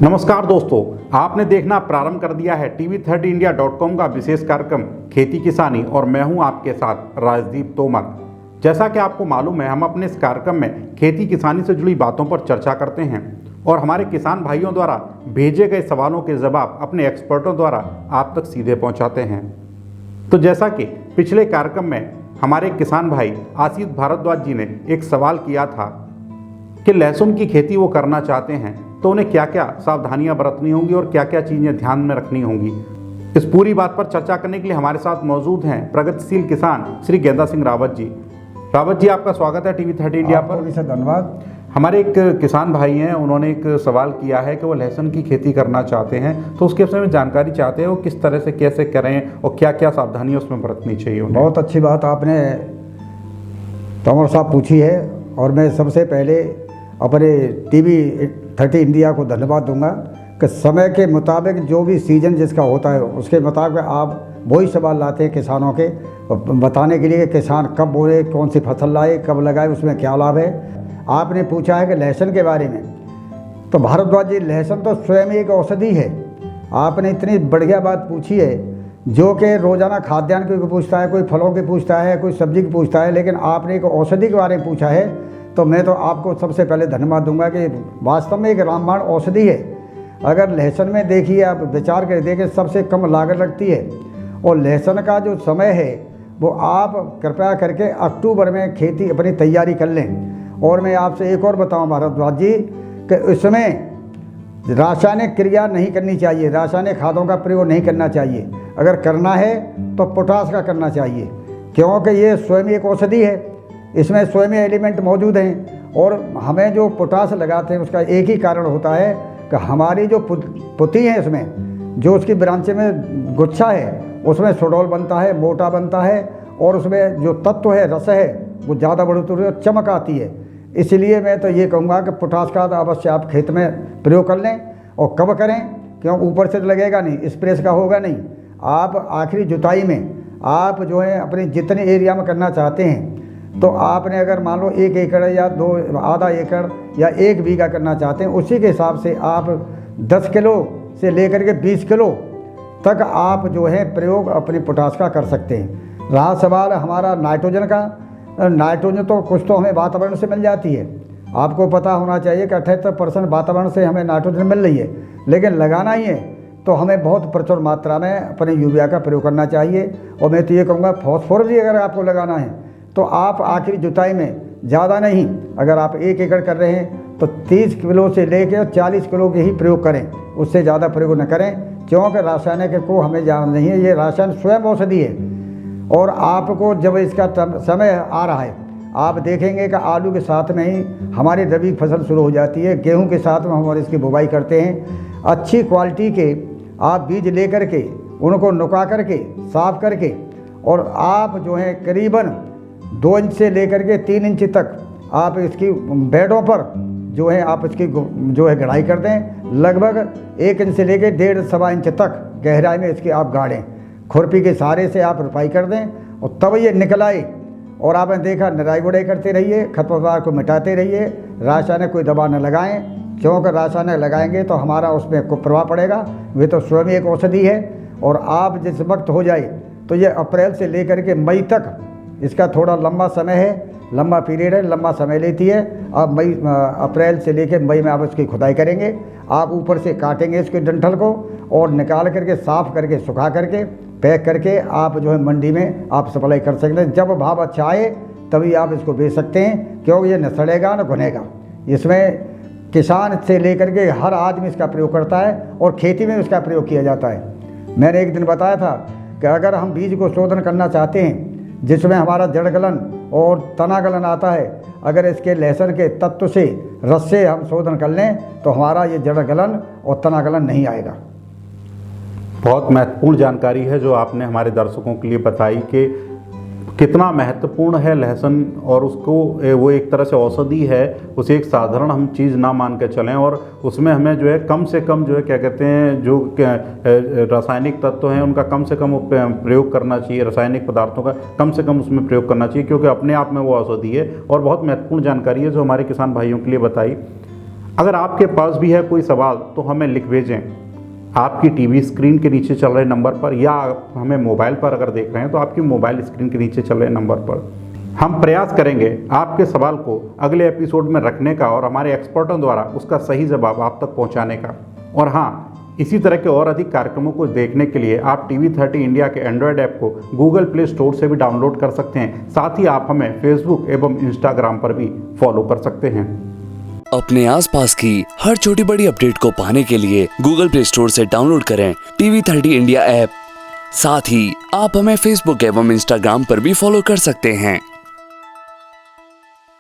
नमस्कार दोस्तों, आपने देखना प्रारंभ कर दिया है TV30India.com का विशेष कार्यक्रम खेती किसानी और मैं हूं आपके साथ राजदीप तोमर। जैसा कि आपको मालूम है, हम अपने इस कार्यक्रम में खेती किसानी से जुड़ी बातों पर चर्चा करते हैं और हमारे किसान भाइयों द्वारा भेजे गए सवालों के जवाब अपने एक्सपर्टों द्वारा आप तक सीधे पहुँचाते हैं। तो जैसा कि पिछले कार्यक्रम में हमारे किसान भाई आशीष भारद्वाज जी ने एक सवाल किया था कि लहसुन की खेती वो करना चाहते हैं तो उन्हें क्या क्या सावधानियां बरतनी होंगी और क्या क्या चीज़ें ध्यान में रखनी होंगी। इस पूरी बात पर चर्चा करने के लिए हमारे साथ मौजूद हैं प्रगतिशील किसान श्री गेंदा सिंह रावत जी। रावत जी, आपका स्वागत है TV30 पर। भी सर धन्यवाद। हमारे एक किसान भाई हैं, उन्होंने एक सवाल किया है कि वो लहसुन की खेती करना चाहते हैं तो उसके विषय में जानकारी चाहते हैं वो किस तरह से कैसे करें और क्या क्या सावधानियाँ उसमें बरतनी चाहिए उन्हें। बहुत अच्छी बात आपने तोमर साहब पूछी है और मैं सबसे पहले अपने TV30 इंडिया को धन्यवाद दूंगा कि समय के मुताबिक जो भी सीजन जिसका होता है उसके मुताबिक आप वही सवाल लाते हैं किसानों के बताने के लिए कि किसान कब बोए, कौन सी फसल लाए, कब लगाए, उसमें क्या लाभ है। आपने पूछा है कि लहसुन के बारे में, तो भारद्वाज जी लहसुन तो स्वयं एक औषधि है। आपने इतनी बढ़िया बात पूछी है जो कि रोज़ाना खाद्यान्न की पूछता है, कोई फलों की पूछता है, कोई सब्जी की पूछता है, लेकिन आपने एक औषधि के बारे में पूछा है तो मैं तो आपको सबसे पहले धन्यवाद दूंगा कि वास्तव में एक रामबाण औषधि है। अगर लहसुन में देखिए, आप विचार कर देखें, सबसे कम लागत लगती है और लहसुन का जो समय है वो आप कृपया करके अक्टूबर में खेती अपनी तैयारी कर लें। और मैं आपसे एक और बताऊं भारद्वाज जी कि इसमें रासायनिक क्रिया नहीं करनी चाहिए, रासायनिक खादों का प्रयोग नहीं करना चाहिए। अगर करना है तो पोटास का करना चाहिए क्योंकि ये स्वयं एक औषधि है, इसमें स्वयं एलिमेंट मौजूद हैं। और हमें जो पोटास लगाते हैं उसका एक ही कारण होता है कि हमारी जो पुती है इसमें जो उसकी ब्रांचे में गुच्छा है उसमें सुडौल बनता है, मोटा बनता है और उसमें जो तत्व है, रस है, वो ज़्यादा बढ़ोतरी और चमक आती है। इसलिए मैं तो ये कहूँगा कि पोटास खाद अवश्य आप खेत में प्रयोग कर लें। और कब करें, क्यों ऊपर से तो लगेगा नहीं, स्प्रे का होगा नहीं। आप आखिरी जुताई में आप जो है अपने जितने एरिया में करना चाहते हैं तो आपने अगर मान लो 1 एकड़ या 2 आधा एकड़ या 1 बीघा करना चाहते हैं, उसी के हिसाब से आप 10 किलो से लेकर के 20 किलो तक आप जो है प्रयोग अपने पोटास का कर सकते हैं। रहा सवाल हमारा नाइट्रोजन का, नाइट्रोजन तो कुछ तो हमें वातावरण से मिल जाती है। आपको पता होना चाहिए कि 78% वातावरण से हमें नाइट्रोजन मिल रही है, लेकिन लगाना ही है तो हमें बहुत प्रचुर मात्रा में अपने यूरिया का प्रयोग करना चाहिए। और मैं तो ये कहूँगा फॉस्फोरस भी अगर आपको लगाना है तो आप आखिरी जुताई में ज़्यादा नहीं, अगर आप 1 एकड़ कर रहे हैं तो 30 किलो से लेकर 40 किलो के ही प्रयोग करें, उससे ज़्यादा प्रयोग न करें क्योंकि रासायनिक को हमें जानना नहीं है। ये रासायन स्वयं औषधि है। और आपको जब इसका समय आ रहा है, आप देखेंगे कि आलू के साथ में ही हमारी रबी फसल शुरू हो जाती है, गेहूं के साथ में हम इसकी बुवाई करते हैं। अच्छी क्वालिटी के आप बीज ले करके उनको नुका करके साफ करके और आप जो है करीबन 2 इंच से लेकर के 3 इंच तक आप इसकी बेडों पर जो है आप इसकी जो है गढ़ाई कर दें। लगभग 1 इंच से लेकर 1.5 सवा इंच तक गहराई में इसकी आप गाड़ें, खुरपी के सहारे से आप रुपाई कर दें और तब ये निकल आए। और आपने देखा निराई गुड़ाई करते रहिए, खरपतवार को मिटाते रहिए, रासायनिक कोई दवा न लगाएं क्योंकि रासायनिक लगाएंगे तो हमारा उसमें कुप्रभाव पड़ेगा। वे तो स्वयं एक औषधि है। और आप जिस वक्त हो जाए तो ये अप्रैल से लेकर के मई तक, इसका थोड़ा लंबा समय है, लंबा पीरियड है, लंबा समय लेती है। आप अप्रैल से लेकर मई में आप इसकी खुदाई करेंगे, आप ऊपर से काटेंगे इसके डंठल को और निकाल करके साफ़ करके सुखा करके पैक करके आप जो है मंडी में आप सप्लाई कर सकते हैं। जब भाव अच्छा आए तभी आप इसको बेच सकते हैं क्योंकि ये न सड़ेगा न घुनेगा। इसमें किसान से लेकर के हर आदमी इसका प्रयोग करता है और खेती में इसका प्रयोग किया जाता है। मैंने एक दिन बताया था कि अगर हम बीज को शोधन करना चाहते हैं जिसमें हमारा जड़ गलन और तना गलन आता है, अगर इसके लहसुन के तत्व से रस से हम शोधन कर लें तो हमारा ये जड़ गलन और तना गलन नहीं आएगा। बहुत महत्वपूर्ण जानकारी है जो आपने हमारे दर्शकों के लिए बताई कि कितना महत्वपूर्ण है लहसुन और उसको वो एक तरह से औषधि है, उसे एक साधारण हम चीज़ ना मान के चलें और उसमें हमें जो है कम से कम जो है क्या कहते हैं जो रासायनिक तत्व हैं उनका कम से कम प्रयोग करना चाहिए, रासायनिक पदार्थों का कम से कम उसमें प्रयोग करना चाहिए क्योंकि अपने आप में वो औषधि है। और बहुत महत्वपूर्ण जानकारी है जो हमारे किसान भाइयों के लिए बताई। अगर आपके पास भी है कोई सवाल तो हमें लिख भेजें आपकी टीवी स्क्रीन के नीचे चल रहे नंबर पर, या आप हमें मोबाइल पर अगर देख रहे हैं तो आपकी मोबाइल स्क्रीन के नीचे चल रहे नंबर पर। हम प्रयास करेंगे आपके सवाल को अगले एपिसोड में रखने का और हमारे एक्सपर्टों द्वारा उसका सही जवाब आप तक पहुंचाने का। और हाँ, इसी तरह के और अधिक कार्यक्रमों को देखने के लिए आप TV30 इंडिया के एंड्रॉयड ऐप को गूगल प्ले स्टोर से भी डाउनलोड कर सकते हैं। साथ ही आप हमें फेसबुक एवं इंस्टाग्राम पर भी फॉलो कर सकते हैं। अपने आसपास की हर छोटी बड़ी अपडेट को पाने के लिए गूगल प्ले स्टोर से डाउनलोड करें TV30 इंडिया ऐप। साथ ही आप हमें फेसबुक एवं इंस्टाग्राम पर भी फॉलो कर सकते हैं।